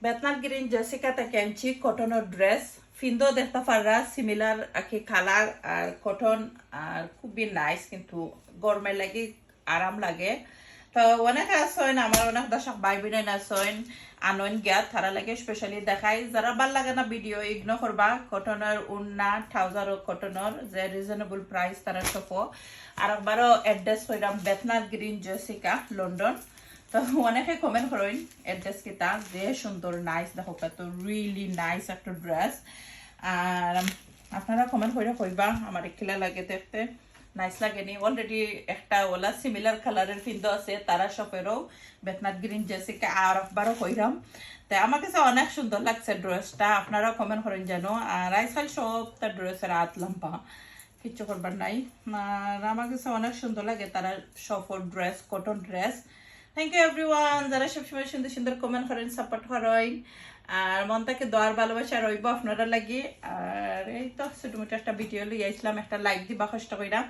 বেতনাল green Jessica থেকে আনছি কটনের ড্রেস ফিন্দো দেখতে পাররা সিমিলার আকি কালার আর কটন আর খুবই নাইস কিন্তু গরমে লাগে আরাম লাগে তো অনেক আসেন আমার অনেক দর্শক ভাই বোন আসেন আনন গিয়া তারা লাগে স্পেশালি দেখাই যারা ভাল লাগে না ভিডিও ইগনোর করবা কটনের উন্না ট্রাউজার কটনের যে রিজনেবল প্রাইস তারা সফো আর একবারও অ্যাড্রেস কইরাম বেতনাল গ্রিন জেসিকা লন্ডন তো অনেকে কমেন্ট করেন অ্যাড্রেস কিতা যে সুন্দর নাইস দেখো কত রিয়েলি নাইস একটা ড্রেস আর আপনারা কমেন্ট করে কইবা আমার কিলা লাগে দেখতে নাইস লাগেনি অলরেডি একটা ওলা সিমিলার কালারের পিন্দো আছে তারা শপেরও বেতনাথ গ্রিন জেসিকা আর একবারও কইরাম তাই আমার কাছে অনেক সুন্দর লাগছে ড্রেসটা আপনারাও কমেন্ট করেন জানো আর আজকাল সব তার ড্রেসের হাত লম্বা কিচ্ছু করবার নাই আর আমার কাছে অনেক সুন্দর লাগে তারা সফর dress cotton dress thank you everyone যারা সবসময় সুন্দর সুন্দর কমেন্ট করেন সাপোর্ট করেন আর মন থেকে দোয়ার ভালোবাসা রইব আপনারা লাগি আর এই তো ছোট মোটো একটা ভিডিও লই আইছিলাম একটা লাইক দিবা কষ্ট কইরা